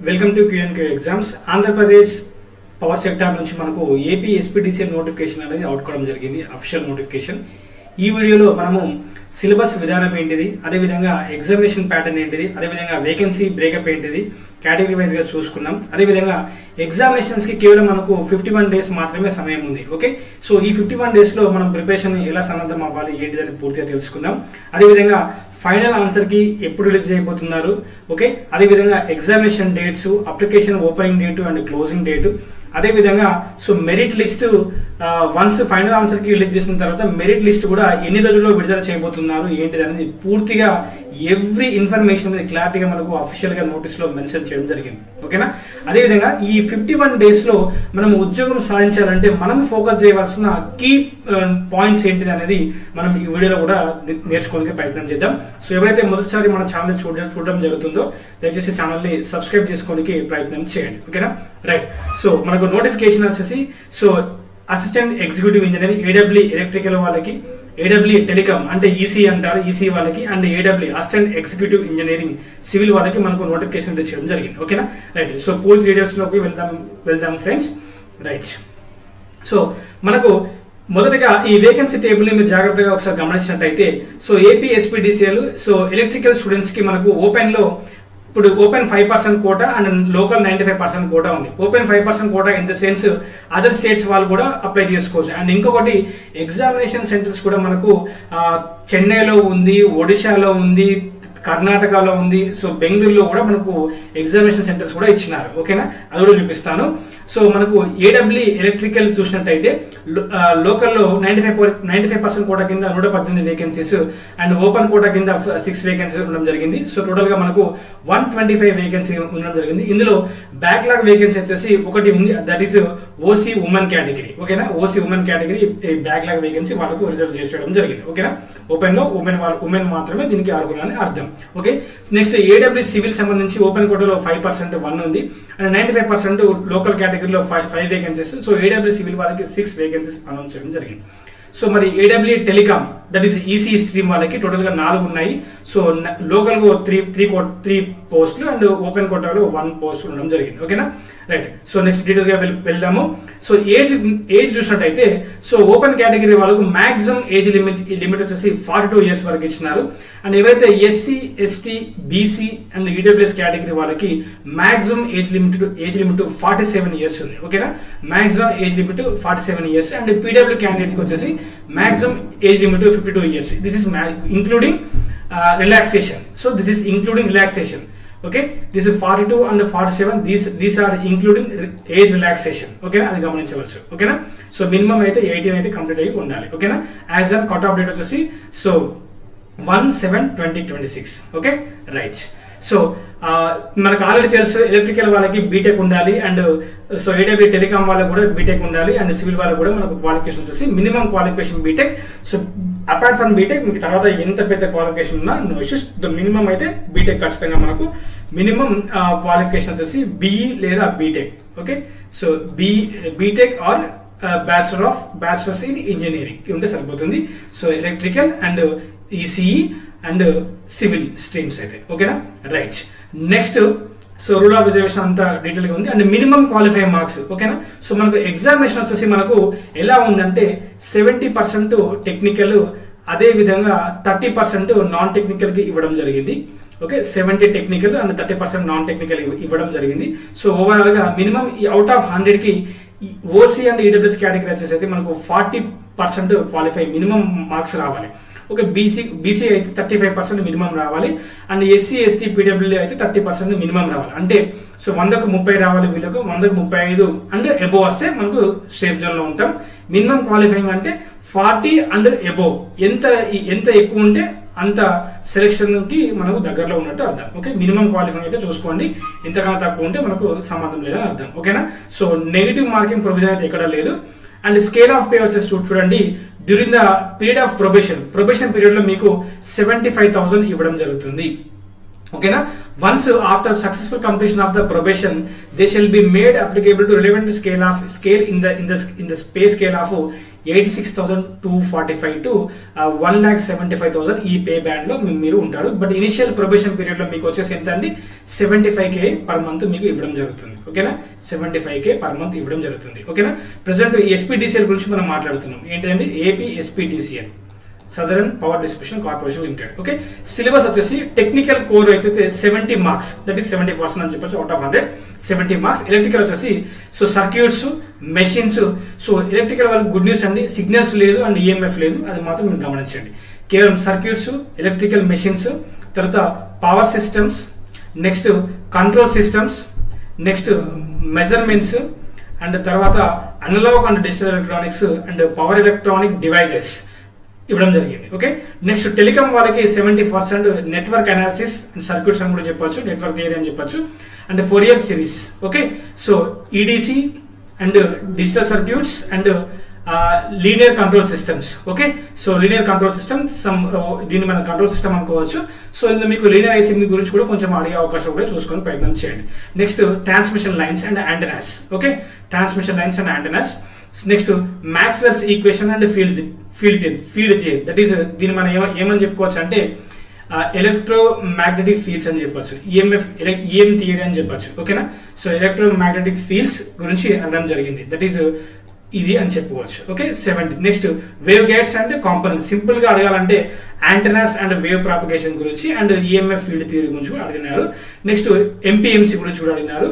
Welcome to QNQ exams. Andhra Pradesh power sector నుంచి మనకు AP SPDCL notification అనేది అవుట్ కావడం జరిగింది, అఫీషియల్ నోటిఫికేషన్. ఈ వీడియోలో మనము సిలబస్ విధానం ఏంటిది, అదేవిధంగా ఎగ్జామినేషన్ ప్యాటర్న్ ఏంటిది, అదేవిధంగా వేకెన్సీ బ్రేకప్ ఏంటిది కేటగిరీ వైజ్గా చూసుకున్నాం. అదేవిధంగా ఎగ్జామినేషన్స్కి కేవలం మనకు 51 డేస్ మాత్రమే సమయం ఉంది. ఓకే, సో ఈ 51 డేస్లో మనం ప్రిపరేషన్ ఎలా సన్నద్ధం అవ్వాలి ఏంటిదని పూర్తిగా తెలుసుకుందాం. అదేవిధంగా ఫైనల్ ఆన్సర్కి ఎప్పుడు రిలీజ్ చేయబోతున్నారు, ఓకే, అదేవిధంగా examination dates, application opening date and closing date, అదేవిధంగా so merit list once final ఆన్సర్కి రిలీజ్ చేసిన తర్వాత మెరిట్ లిస్ట్ కూడా ఎన్ని రోజుల్లో విడుదల చేయబోతున్నారు ఏంటిది అనేది పూర్తిగా ఎవ్రీ ఇన్ఫర్మేషన్ అనేది క్లారిటీగా మనకు అఫీషియల్గా నోటీస్లో మెన్షన్ చేయడం జరిగింది. ఓకేనా, అదేవిధంగా ఈ 51 డేస్లో మనం ఉద్యోగం సాధించాలంటే మనం ఫోకస్ చేయవలసిన కీ పాయింట్స్ ఏంటిది అనేది మనం ఈ వీడియోలో కూడా నేర్చుకోవడానికి ప్రయత్నం చేద్దాం. సో ఎవరైతే మొదటిసారి మన ఛానల్ చూడడం జరుగుతుందో దయచేసి ఛానల్ని సబ్స్క్రైబ్ చేసుకోవడానికి ప్రయత్నం చేయండి. ఓకేనా, రైట్. సో మనకు నోటిఫికేషన్ వచ్చేసి so assistant executive engineer AW electrical వాళ్ళకి, ఏడబ్ల్యూ టెలికామ్ అంటే ఈసీ అంటారు, ఈసీ వాళ్ళకి, and AW assistant executive engineering civil వాళ్ళకి మనకు నోటిఫికేషన్ రిలీజ్ చేయడం జరిగింది. ఓకేనా, రైట్. సో పూర్తి డీటెయిల్స్లోకి వెళ్దాం ఫ్రెండ్స్. రైట్. సో మనకు మొదటగా ఈ వేకెన్సీ టేబుల్ని మీరు జాగ్రత్తగా ఒకసారి గమనించినట్టయితే so AP SPDCL so electrical స్టూడెంట్స్కి మనకు ఓపెన్లో ఇప్పుడు open 5% quota and local 95% quota ఉంది. Open 5% quota in the sense other states వాళ్ళు కూడా అప్లై చేసుకోవచ్చు. అండ్ ఇంకొకటి ఎగ్జామినేషన్ సెంటర్స్ కూడా మనకు చెన్నైలో ఉంది, ఒడిశాలో ఉంది, కర్ణాటకలో ఉంది, సో బెంగళూరులో కూడా మనకు ఎగ్జామినేషన్ సెంటర్స్ కూడా ఇచ్చినారు. ఓకేనా, అది కూడా చూపిస్తాను. సో మనకు ఏడబ్ల్యూ ఎలక్ట్రికల్ చూసినట్టయితే లోకల్లో 95% కోటా కింద 118 వేకెన్సీస్ అండ్ ఓపెన్ కోటా కింద 6 వేకెన్సీస్ ఉండడం జరిగింది. సో టోటల్గా మనకు 125 వేకెన్సీ ఉండడం జరిగింది. ఇందులో బ్యాక్లాగ్ వేకెన్సీ వచ్చేసి ఒకటి ఉంది, that is OC women category. ఓకేనా, OC women category backlog vacancy వాళ్ళకు రిజర్వ్ చేసేయడం జరిగింది. ఓకేనా, ఓపెన్లో ఉమెన్ మాత్రమే దీనికి అర్హులని అర్థం. ఓకే, నెక్స్ట్ ఏడబ్ల్యూ సివిల్ సంబంధించి ఓపెన్ కోటాలో 5% 1 ఉంది అండ్ 95% లోకల్ కేటగిరీలో 5 వేకెన్సీస్. సో ఏడబ్ల్యూ సివిల్ వాళ్ళకి 6 వేకెన్సీస్ అనౌన్స్ చేయడం జరిగింది. సో మరి AW telecom that is EC stream వాళ్ళకి టోటల్గా 4 ఉన్నాయి. సో లోకల్గా 3 పోస్టులు అండ్ ఓపెన్ కోటాలో 1 పోస్ట్ ఉండడం జరిగింది. ఓకేనా, రైట్. సో నెక్స్ట్ డీటెయిల్గా వెళ్దాము. సో ఏజ్ చూసినట్టయితే సో ఓపెన్ కేటగిరీ వాళ్ళకు మ్యాక్సిమం ఏజ్ లిమిట్ వచ్చేసి 42 ఇయర్స్ వరకు ఇచ్చినారు. అండ్ ఎవరైతే SC ST BC and EWS category వాళ్ళకి మ్యాక్సిమం ఏజ్ లిమిట్ 47 ఇయర్స్ ఉంది. ఓకేనా, maximum age limit 47 years. And PW క్యాండిడేట్కి వచ్చేసి maximum age limit 52 years. This is including relaxation. So this is including relaxation. Okay, this 42 and 47 these are including age relaxation. ఓకేనా, అది గమనించవచ్చు. ఓకేనా, so minimum అయితే 18 అయితే కంప్లీట్ అయ్యి ఉండాలి. ఓకేనా, as an cut off date వచ్చేసి సో 1/7/2026. Okay, right. సో మనకు ఆల్రెడీ తెలుసు ఎలక్ట్రికల్ వాళ్ళకి బీటెక్ ఉండాలి అండ్ సో ఏడబ్ల్యూ టెలికామ్ వాళ్ళకి కూడా బీటెక్ ఉండాలి అండ్ సివిల్ వాళ్ళకి కూడా మనకు క్వాలిఫికేషన్ వచ్చేసి minimum qualification BTech. So apart from BTech మీకు తర్వాత ఎంత పెద్ద క్వాలిఫికేషన్ ఉన్నా నో ఇష్యూస్, ద మినిమం అయితే బీటెక్ ఖచ్చితంగా మనకు మినిమం క్వాలిఫికేషన్ వచ్చేసి బీఈ లేదా BTech. Okay, so BTech or bachelors in engineering ఉంటే సరిపోతుంది. So electrical and ECE and civil streams అయితే. ఓకేనా, right. Next so rule of reservation అంతా డీటెయిల్గా ఉంది అండ్ మినిమం క్వాలిఫై మార్క్స్. ఓకేనా, సో మనకు ఎగ్జామినేషన్ వచ్చేసి మనకు ఎలా ఉందంటే 70% టెక్నికల్, అదేవిధంగా 30% నాన్ టెక్నికల్కి ఇవ్వడం జరిగింది. Okay, 70 technical and 30% non technical ఇవ్వడం జరిగింది. సో ఓవరాల్గా మినిమం అవుట్ ఆఫ్ 100కి ఓసీ అండ్ ఈడబ్ల్యూఎస్ కేటగిరీ వచ్చేసి అయితే మనకు 40% క్వాలిఫై మినిమం మార్క్స్ రావాలి. ఓకే, బీసీ అయితే 35% మినిమం రావాలి అండ్ ఎస్సీ ఎస్టీ పీడబ్ల్యూ అయితే 30% మినిమం రావాలి. అంటే సో 100కు 30 రావాలి, వీళ్ళకు 100కు 35 అండ్ ఎబోవ్ వస్తే మనకు సేఫ్ జోన్లో ఉంటాం. మినిమం క్వాలిఫైయింగ్ అంటే 40 అండ్ ఎబోవ్, ఎంత ఎక్కువ ఉంటే అంత సెలెక్షన్కి మనకు దగ్గరలో ఉన్నట్టు అర్థం. ఓకే, మినిమం క్వాలిఫైయింగ్ అయితే చూసుకోండి, ఎంతకన్నా తక్కువ ఉంటే మనకు సంబంధం లేదని అర్థం. ఓకేనా, సో నెగిటివ్ మార్కింగ్ ప్రొవిజన్ అయితే ఎక్కడ లేదు. అండ్ స్కేల్ ఆఫ్ పే వచ్చేసి చూడండి, during the period of probation పీరియడ్లో మీకు 75,000 ఇవ్వడం జరుగుతుంది. ఓకేనా, once after successful completion of the probation they shall be made applicable to relevant scale in the pay scale of 86,245 to 1,75,000 ఈ పే బ్యాండ్లో మీరు ఉంటారు. బట్ ఇనిషియల్ ప్రొబేషన్ పీరియడ్లో మీకు వచ్చేసి ఎంత అండి 75K పర్ మంత్ మీకు ఇవ్వడం జరుగుతుంది. ఓకేనా, 75K పర్ మంత్ ఇవ్వడం జరుగుతుంది. ఓకేనా, ప్రజెంట్ SPDCL గురించి మనం మాట్లాడుతున్నాం. ఏంటంటే AP SPDCL, southern power distribution corporation limited. Okay, syllabus వచ్చేసి టెక్నికల్ కోర్ అయితే 70 మార్క్స్, దట్ ఈస్ 70% అని చెప్పొచ్చు, అవుట్ ఆఫ్ 100 70 మార్క్స్. ఎలక్ట్రికల్ వచ్చేసి so circuits, machines. So electrical వాళ్ళకి గుడ్ న్యూస్ అండి, సిగ్నల్స్ లేదు అండ్ EMF లేదు, అది మాత్రం మీరు గమనించండి. కేవలం సర్క్యూట్స్, ఎలక్ట్రికల్ మెషిన్స్, తర్వాత power systems, next control systems, next measurements, and తర్వాత analogue and digital electronics and power electronic devices ఇవ్వడం జరిగింది. ఓకే, నెక్స్ట్ టెలికామ్ వాళ్ళకి 70%, నెట్వర్క్ అనాలిసిస్ అండ్ సర్క్యూట్స్ అని కూడా చెప్పొచ్చు, నెట్వర్క్ థియరీ అని చెప్పొచ్చు, and 4 year series. Okay, so EDC and digital circuits and linear control systems. Okay, so linear control system దీన్ని మనం కంట్రోల్ సిస్టమ్ అనుకోవచ్చు. సో ఇందులో మీకు లీనియర్ ఐసింగ్ గురించి కూడా కొంచెం అడిగే అవకాశం కూడా చూసుకొని ప్రయత్నం చేయండి. Next transmission lines and antennas. Okay, transmission lines and antennas. Next Maxwell's equation and field theory, that is దీన్ని మనం ఏమని చెప్పుకోవచ్చు అంటే ఎలక్ట్రోమాగ్నెటిక్ ఫీల్డ్స్ అని చెప్పొచ్చు, EM థియరీ అని చెప్పొచ్చు. ఓకేనా, సో ఎలక్ట్రోమాగ్నెటిక్ ఫీల్డ్స్ గురించి అనడం జరిగింది, దట్ ఈస్ ఇది అని చెప్పుకోవచ్చు. Okay, 70. Next wave guides and components. Simple గా అడగాలంటే యాంటెనాస్ అండ్ వేవ్ ప్రాపగేషన్ గురించి అండ్ EMF ఫీల్డ్ థియరీ గురించి కూడా అడిగినారు. నెక్స్ట్ MPMC గురించి కూడా అడిగినారు.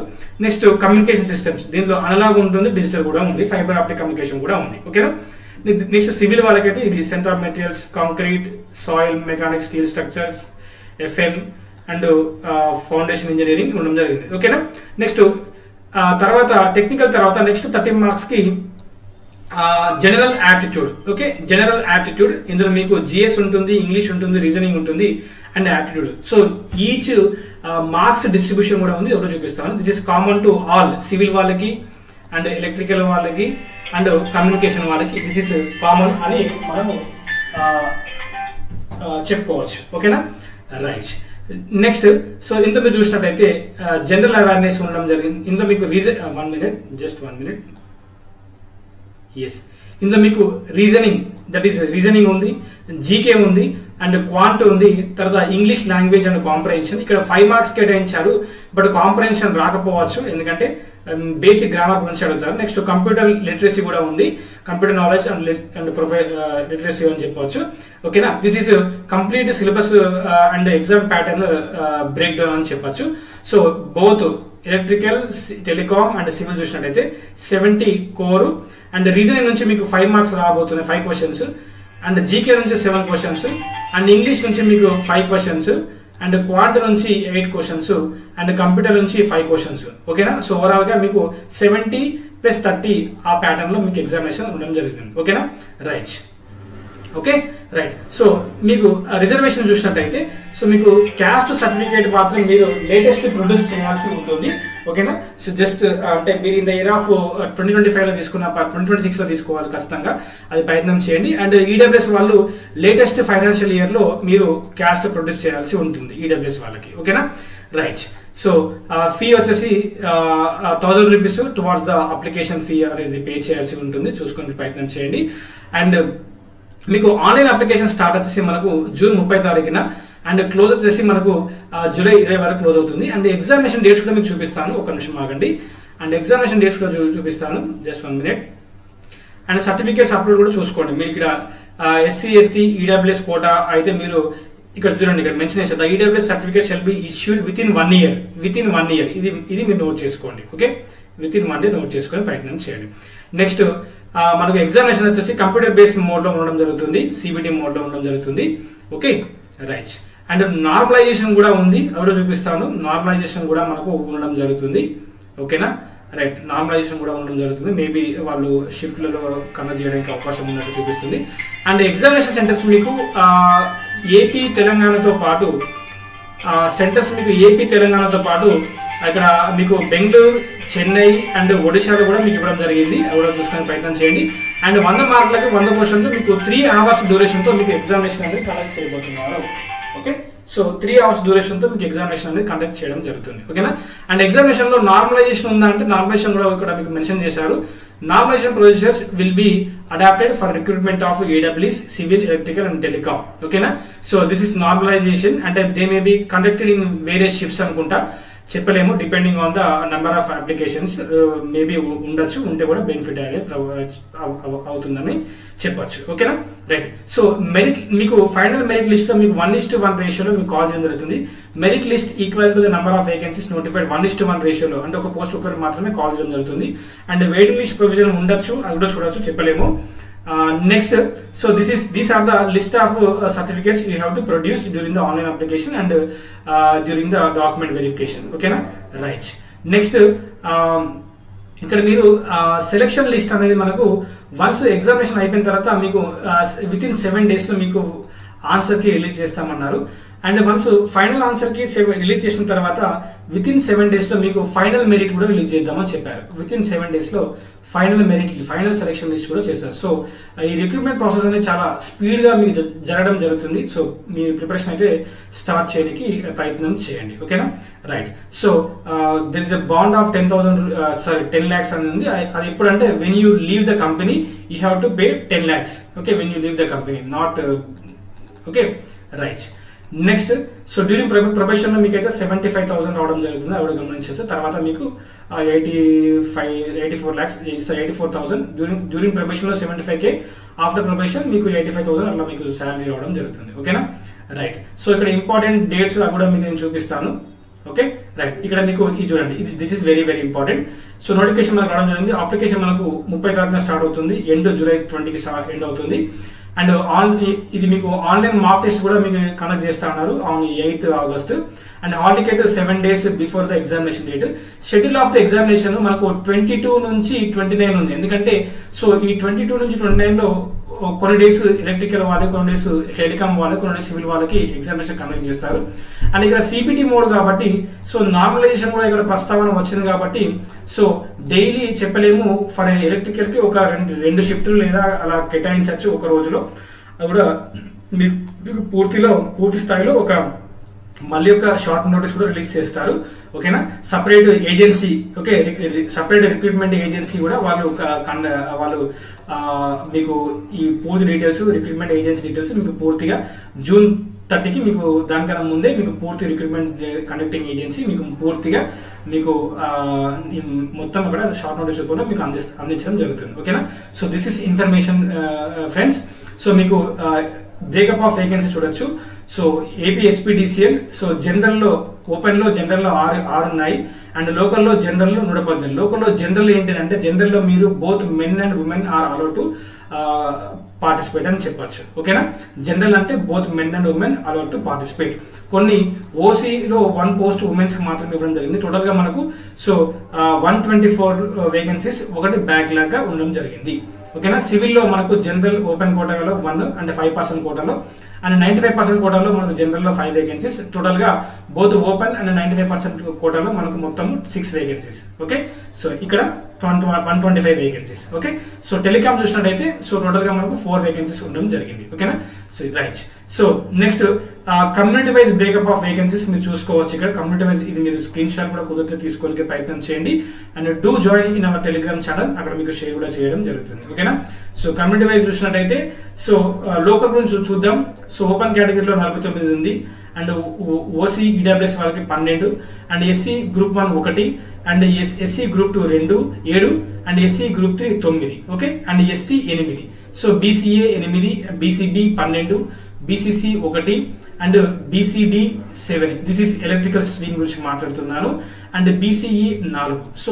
నెక్స్ట్ కమ్యూనికేషన్ సిస్టమ్స్, దీంట్లో అనలాగ్ ఉంటుంది, డిజిటల్ కూడా ఉంది, ఫైబర్ ఆప్టిక్ కమ్యూనికేషన్ కూడా ఉంది. ఓకేనా, నెక్స్ట్ సివిల్ వాళ్ళకైతే ఇది centre of materials, concrete, soil mechanics, steel structure, FM and foundation engineering ఉండడం జరిగింది. ఓకేనా, నెక్స్ట్ తర్వాత టెక్నికల్ తర్వాత నెక్స్ట్ 30 మార్క్స్ కి general aptitude. Okay, general aptitude, ఇందులో మీకు GS ఉంటుంది, ఇంగ్లీష్ ఉంటుంది, రీజనింగ్ ఉంటుంది and aptitude. So each marks distribution కూడా ఉంది, ఎవరో చూపిస్తాను. This is common to all, civil వాళ్ళకి అండ్ ఎలక్ట్రికల్ వాళ్ళకి అండ్ కమ్యూనికేషన్ వాళ్ళకి దిస్ ఇస్ కామన్ అని మనము చెప్పుకోవచ్చు. ఓకేనా, రైట్. నెక్స్ట్ సో ఇంత మీరు చూసినట్టయితే జనరల్ అవేర్నెస్ ఉండడం జరిగింది. ఇందులో మీకు జస్ట్ 1 minute. ఎస్, ఇందులో మీకు రీజనింగ్, దట్ ఈస్ రీజనింగ్ ఉంది, GK ఉంది అండ్ క్వాంట్ ఉంది, తర్వాత ఇంగ్లీష్ లాంగ్వేజ్ అండ్ కాంప్రహెన్షన్. ఇక్కడ 5 మార్క్స్ కేటాయించారు, బట్ కాంప్రహెన్షన్ రాకపోవచ్చు, ఎందుకంటే బేసిక్ గ్రామర్ గురించి అడుగుతారు. నెక్స్ట్ కంప్యూటర్ లిటరసీ కూడా ఉంది, కంప్యూటర్ నాలెడ్జ్ అండ్ లిటరసీ అని చెప్పవచ్చు. ఓకేనా, this is complete syllabus and exam pattern break down అని చెప్పొచ్చు. So both electrical, telecom and civil చూసినట్టయితే 70 కోర్ అండ్ రీజనింగ్ నుంచి మీకు 5 మార్క్స్ రాబోతున్నాయి, 5 క్వశ్చన్స్, అండ్ GK నుంచి 7 క్వశ్చన్స్, అండ్ ఇంగ్లీష్ నుంచి మీకు 5 క్వశ్చన్స్, అండ్ క్వాంట్ నుంచి 8 క్వశ్చన్స్, అండ్ కంప్యూటర్ నుంచి 5 క్వశ్చన్స్. ఓకేనా, సో ఓవరాల్ గా మీకు 70 + 30 ఆ ప్యాటర్న్ లో మీకు ఎగ్జామినేషన్ ఉండడం జరుగుతుంది. ఓకేనా, రైట్. Okay, right. సో మీకు రిజర్వేషన్ చూసినట్టయితే సో మీకు క్యాస్ట్ సర్టిఫికేట్ మాత్రం మీరు లేటెస్ట్ ప్రొడ్యూస్ చేయాల్సి ఉంటుంది. ఓకేనా, సో జస్ట్ అంటే మీరు ఇన్ ద ఇయర్ ఆఫ్ 2025 లో తీసుకున్న 2026 లో తీసుకోవాలి ఖచ్చితంగా, అది ప్రయత్నం చేయండి. అండ్ EWS వాళ్ళు లేటెస్ట్ ఫైనాన్షియల్ ఇయర్ లో మీరు క్యాస్ట్ ప్రొడ్యూస్ చేయాల్సి ఉంటుంది EWS వాళ్ళకి. ఓకేనా, రైట్. సో ఫీ వచ్చేసి 1000 rupees towards the application fee అనేది పే చేయాల్సి ఉంటుంది, చూసుకునే ప్రయత్నం చేయండి. అండ్ మీకు ఆన్లైన్ అప్లికేషన్ స్టార్ట్ వచ్చేసి మనకు జూన్ 30 తారీఖున అండ్ క్లోజ్ వచ్చేసి మనకు జూలై 20 వరకు క్లోజ్ అవుతుంది. అండ్ ఎగ్జామినేషన్ డేట్స్ కూడా మీకు చూపిస్తాను, ఒక నిమిషం ఆగండి. అండ్ ఎగ్జామినేషన్ డేట్స్ కూడా చూపిస్తాను, just 1 minute. And certificates upload కూడా చూసుకోండి. మీరు ఇక్కడ SC ST EWS కోటా అయితే మీరు ఇక్కడ చూడండి, ఇక్కడ మెన్షన్ చేస్తారు the EWS certificate shall be issued with in 1 year. ఇది మీరు నోట్ చేసుకోండి. Okay, with in 1 day note చేసుకొని ప్రయత్నం చేయండి. నెక్స్ట్ మనకు ఎగ్జామినేషన్ వచ్చేసి కంప్యూటర్ బేస్డ్ మోడ్లో ఉండడం జరుగుతుంది, CBT మోడ్లో ఉండడం జరుగుతుంది. Okay, right. అండ్ నార్మలైజేషన్ కూడా ఉంది, ఎవరో చూపిస్తాను. నార్మలైజేషన్ కూడా మనకు ఉండడం జరుగుతుంది. ఓకేనా, రైట్. నార్మలైజేషన్ కూడా ఉండడం జరుగుతుంది, మేబీ వాళ్ళు షిఫ్ట్లలో కన్వర్ట్ చేయడానికి అవకాశం ఉన్నట్టు చూపిస్తుంది. అండ్ ఎగ్జామినేషన్ సెంటర్స్ మీకు ఏపీ తెలంగాణతో పాటు ఇక్కడ మీకు బెంగళూరు, చెన్నై అండ్ ఒడిశాలో కూడా మీకు ఇవ్వడం జరిగింది, ఎవరో చూసుకునే ప్రయత్నం చేయండి. అండ్ 100 మార్కులకి 100 క్వశ్చన్స్ మీకు 3 hours డ్యూరేషన్తో మీకు ఎగ్జామినేషన్ అనేది కండక్ట్ చేయబోతున్నారు. ఓకే, సో 3 hours డ్యూరేషన్తో మీకు ఎగ్జామినేషన్ అనేది కండక్ట్ చేయడం జరుగుతుంది. ఓకేనా, అండ్ ఎగ్జామినేషన్లో నార్మలైజేషన్ ఉందా అంటే నార్మలైజేషన్ కూడా ఇక్కడ మీకు మెన్షన్ చేశారు. Normalization procedures will be adapted for recruitment of ఏడబ్ల్యూస్ సివిల్ ఎలక్ట్రికల్ అండ్ టెలికామ్. ఓకేనా, సో దిస్ ఇస్ నార్మలైజేషన్ అంటే they may be conducted in various shifts అనుకుంటా, చెప్పలేము, depending on the number of applications maybe ఉండొచ్చు, ఉంటే కూడా benefit అనేది అవుతుందని చెప్పొచ్చు. ఓకేనా, రైట్. సో మెరిట్ మీకు ఫైనల్ మెరిట్ లిస్ట్ లో మీకు 1:1 రేషియోలో మీకు కాల్ చేయడం జరుగుతుంది. Merit list equal to the number of vacancies notified 1:1 రేషియోలో, అంటే ఒక పోస్ట్ ఒకరు మాత్రమే కాల్ చేయడం జరుగుతుంది. అండ్ వెయిటింగ్ లిస్ట్ ప్రొవిజన్ ఉండొచ్చు, అది కూడా చూడొచ్చు, చెప్పలేము. Next, so these are the list of certificates you have to produce during the online application and during the document verification. Okay na, right. Next, ఇక్కడ మీరు సెలెక్షన్ లిస్ట్ అనేది మనకు once examination అయిపోయిన తర్వాత మీకు విత్ ఇన్ 7 days లో మీకు ఆన్సర్కి release చేస్తామన్నారు. అండ్ వన్స్ ఫైనల్ ఆన్సర్కి రిలీజ్ చేసిన తర్వాత విత్ ఇన్ 7 days లో మీకు ఫైనల్ మెరిట్ కూడా రిలీజ్ చేద్దామని చెప్పారు. విత్ ఇన్ 7 days లో final merit, final selection list కూడా చేస్తారు. సో ఈ రిక్రూట్మెంట్ ప్రాసెస్ అనేది చాలా స్పీడ్గా మీకు జరగడం జరుగుతుంది. సో మీ ప్రిపరేషన్ అయితే స్టార్ట్ చేయడానికి ప్రయత్నం చేయండి. ఓకేనా, right. So there is a bond of 10 lakhs అని ఉంది. అది ఎప్పుడంటే when you leave the company you have to pay 10 lakhs. Okay, when you leave the company, not okay, right. Next, so during probation లో మీకు అయితే 75,000 రావడం జరుగుతుంది, అవి గమనించవచ్చు. తర్వాత మీకు 84,000 డ్యూరింగ్ ప్రొబేషన్ లో 75K, ఆఫ్టర్ ప్రొబేషన్ మీకు 85,000 అట్లా మీకు శాలరీ రావడం జరుగుతుంది. ఓకేనా, రైట్. సో ఇక్కడ ఇంపార్టెంట్ డేట్స్ అవి కూడా మీకు నేను చూపిస్తాను. Okay, right. ఇక్కడ మీకు ఇది చూడండి, this is very very important. So notification మనకు రావడం జరిగింది. అప్లికేషన్ మనకు 30 తారీఖున స్టార్ట్ అవుతుంది, ఎండ్ జూలై 20కి ఎండ్ అవుతుంది. అండ్ ఇది మీకు ఆన్లైన్ మాక్ టెస్ట్ కూడా మీకు కండక్ట్ చేస్తా ఉన్నారు on 8th August. And hall ticket 7 days before the examination date. Schedule of the examination మనకు 22 నుంచి 29 ఉంది. ఎందుకంటే సో ఈ 22 నుంచి 29లో కొన్ని డేస్ ఎలక్ట్రికల్ వాళ్ళకి, కొన్ని డేస్ టెలికామ్ వాళ్ళకి, కొన్ని డేస్ సివిల్ వాళ్ళకి ఎగ్జామినేషన్ కండక్ట్ చేస్తారు. అండ్ ఇక్కడ సిపిటి మోడ్ కాబట్టి సో నార్మలైజేషన్ కూడా ఇక్కడ ప్రస్తావన వచ్చింది కాబట్టి సో డైలీ చెప్పలేము. ఫర్ ఎలక్ట్రికల్కి ఒక రెండు షిఫ్ట్లు లేదా అలా కేటాయించవచ్చు ఒక రోజులో. అది కూడా మీకు పూర్తి స్థాయిలో ఒక మళ్ళీ ఒక షార్ట్ నోటీస్ కూడా రిలీజ్ చేస్తారు. ఓకేనా, separate agency, okay, separate recruitment agency కూడా వాళ్ళు మీకు ఈ పూర్తి డీటెయిల్స్, రిక్రూట్మెంట్ ఏజెన్సీ డీటెయిల్స్ మీకు పూర్తిగా June 30కి మీకు దానికన్నా ముందే మీకు పూర్తి రిక్రూట్మెంట్ కండక్టింగ్ ఏజెన్సీ మీకు పూర్తిగా మీకు మొత్తం అక్కడ షార్ట్ నోటీస్ కూడా మీకు అందించడం జరుగుతుంది. ఓకేనా, so this is information friends. So మీకు బ్రేకప్ ఆఫ్ వేకెన్సీ చూడొచ్చు. సో ఏపీ ఎస్పీడీసీఎల్, సో జనరల్లో ఓపెన్లో జనరల్లో 6 ఉన్నాయి. అండ్ లోకల్లో జనరల్లో 118. లోకల్లో జనరల్ ఏంటంటే జనరల్లో మీరు both men and women are allowed to participate అని చెప్పొచ్చు. ఓకేనా, జనరల్ అంటే both men and women allowed to participate. కొన్ని ఓసీలో 1 post ఉమెన్స్కి మాత్రమే ఇవ్వడం జరిగింది. టోటల్గా మనకు సో 124 వేకెన్సీస్ ఒకటి బ్యాక్లాగ్ గా ఉండడం జరిగింది. ఓకేనా, సివిల్లో మనకు జనరల్ ఓపెన్ కోటాలో 1 అండ్ 5% కోటాలో అండ్ 95% కోటాలో మనకు జనరల్లో 5 వేకెన్సీస్. టోటల్గా బోత్ ఓపెన్ అండ్ 95% కోటాలో మనకు మొత్తం 6 వేకెన్సీస్. ఓకే, సో ఇక్కడ 125 వేకెన్సీస్. ఓకే, సో టెలికామ్ చూసినట్టయితే సో టోటల్గా మనకు 4 వేకెన్సీస్ ఉండడం జరిగింది. ఓకేనా, so right. So next community wise breakup of vacancies మీరు చూసుకోవచ్చు. ఇక్కడ కమ్యూనిటీ వైజ్ ఇది మీరు స్క్రీన్ షాట్ కూడా కుదిరితే తీసుకోవడానికి ప్రయత్నం చేయండి. And do join in our Telegram channel, అక్కడ మీకు షేర్ కూడా చేయడం జరుగుతుంది. ఓకేనా, సో కమ్యూనిటీ వైజ్ చూసినట్టయితే సో లోకల్ గురించి చూద్దాం. సో ఓపెన్ కేటగిరీలో 49 ఉంది. అండ్ ఓసీ ఈడబ్ల్యూఎస్ వాళ్ళకి 12 and SC group 1 1 and SC group 2 2 7 and SC group 3 9. Okay, and ST 8. So BCA 8, BCB 12, BCC 1 and BCD 7. This is electrical stream గురించి మాట్లాడుతున్నాను. And BCE 4. So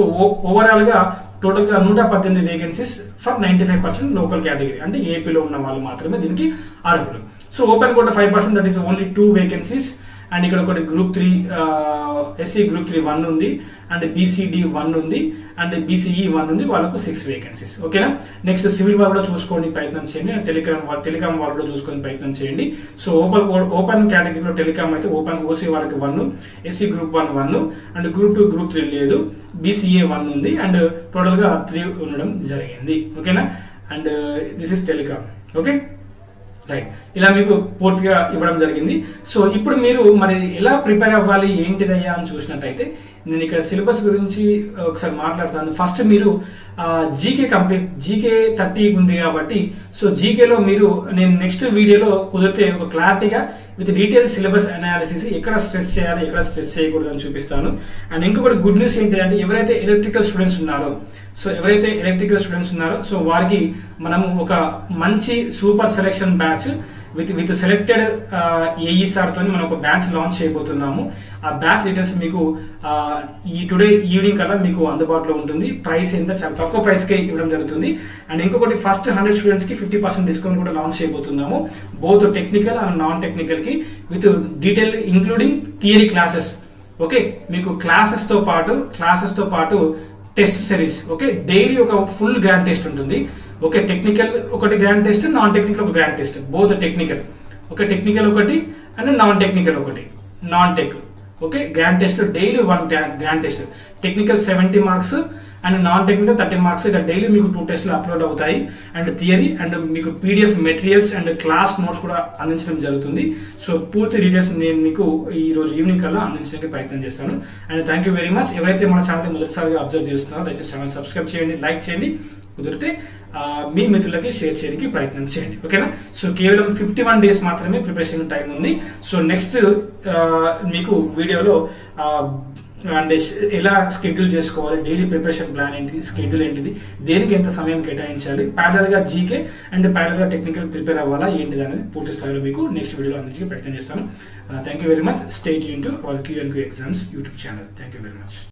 ఓవరాల్గా టోటల్గా 118 vacancies for 95% local category, అంటే ఏపీలో ఉన్న వాళ్ళు మాత్రమే దీనికి అర్హులు. So open quota 5%, that is only 2 vacancies. And ఇక్కడ ఒకటి గ్రూప్ 3 ఎస్సీ గ్రూప్ 3 1 ఉంది అండ్ బీసీడీ 1 ఉంది అండ్ బీసీఈ 1 ఉంది, వాళ్ళకు 6 వేకెన్సీస్. ఓకేనా, నెక్స్ట్ సివిల్ వాళ్ళు కూడా చూసుకోండి ప్రయత్నం చేయండి. టెలికామ్ వాళ్ళు కూడా చూసుకొని ప్రయత్నం చేయండి. సో ఓపెన్ కేటగిరీలో టెలికామ్ అయితే ఓపెన్ ఓసీ వాళ్ళకి 1, SC group 1 and group 2 group 3 లేదు, బీసీఏ 1 ఉంది అండ్ టోటల్గా 3 ఉండడం జరిగింది. ఓకేనా, and this is telecom. Okay, right. ఇలా మీకు పూర్తిగా ఇవ్వడం జరిగింది. సో ఇప్పుడు మీరు మరి ఎలా ప్రిపేర్ అవ్వాలి ఏంటిదయ్యా అని చూసినట్టయితే నేను ఇక్కడ సిలబస్ గురించి ఒకసారి మాట్లాడతాను. ఫస్ట్ మీరు జీకే కంప్లీట్, జీకే 30 ఉంది కాబట్టి సో జీకేలో మీరు నేను నెక్స్ట్ వీడియోలో కుదిరితే ఒక క్లారిటీగా విత్ డీటెయిల్ సిలబస్ అనాలిసిస్ ఎక్కడ స్ట్రెస్ చేయాలి, ఎక్కడ స్ట్రెస్ చేయకూడదు అని చూపిస్తాను. అండ్ ఇంకొకటి గుడ్ న్యూస్ ఏంటంటే ఎవరైతే ఎలక్ట్రికల్ స్టూడెంట్స్ ఉన్నారో సో వారికి మనము ఒక మంచి super selection batch with selected AE సార్తో మనం ఒక బ్యాచ్ లాంచ్ చేయబోతున్నాము. ఆ బ్యాచ్ డీటెయిల్స్ మీకు ఈ టుడే ఈవినింగ్ కల్లా మీకు అందుబాటులో ఉంటుంది. ప్రైస్ ఎంత చాలా తక్కువ ప్రైస్కే ఇవ్వడం జరుగుతుంది. అండ్ ఇంకొకటి ఫస్ట్ 100 స్టూడెంట్స్కి 50% డిస్కౌంట్ కూడా లాంచ్ చేయబోతున్నాము. బోత్ టెక్నికల్ అండ్ నాన్ టెక్నికల్కి with detail including theory classes. Okay, మీకు క్లాసెస్తో పాటు టెస్ట్ సిరీస్. ఓకే, డైలీ ఒక ఫుల్ గ్రాండ్ టెస్ట్ ఉంటుంది. ఓకే, టెక్నికల్ ఒకటి గ్రాండ్ టెస్ట్, నాన్ టెక్నికల్ ఒక grand test, both technical. Okay, technical ఒకటి అండ్ నాన్ టెక్నికల్ ఒకటి, non tech. Okay, grand test daily 1 grand test, technical 70 marks and non technical 30 marks. ఇలా daily మీకు 2 టెస్ట్లు upload అవుతాయి. And theory and మీకు PDF materials and class notes కూడా అందించడం జరుగుతుంది. సో పూర్తి డీటెయిల్స్ నేను మీకు ఈ రోజు ఈవినింగ్ కల్లా అందించడానికి ప్రయత్నం చేస్తాను. And thank you very much. ఎవరైతే మన ఛానల్ మొదటిసారిగా అబ్జర్వ్ చేస్తున్నారో దయచేసి ఛానల్ సబ్స్క్రైబ్ చేయండి, లైక్ చేయండి, కుదిరితే మీ మిత్రులకి షేర్ చేయడానికి ప్రయత్నం చేయండి. ఓకేనా? సో కేవలం 51 డేస్ మాత్రమే ప్రిపరేషన్ టైం ఉంది. సో నెక్స్ట్ మీకు వీడియోలో అండ్ ఎలా స్కెడ్యూల్ చేసుకోవాలి, డైలీ ప్రిపరేషన్ ప్లాన్ ఏంటి, స్కెడ్యూల్ ఏంటిది, దేనికి ఎంత సమయం కేటాయించాలి, ప్యారలల్గా జీకే అండ్ ప్యారలల్గా టెక్నికల్ ప్రిపేర్ అవ్వాలా ఏంటిది అనేది పూర్తి స్థాయిలో మీకు నెక్స్ట్ వీడియోలో అందించే ప్రయత్నం చేస్తాను. Thank you very much. Stay tune to our Q&Q exams YouTube channel. Thank you very much.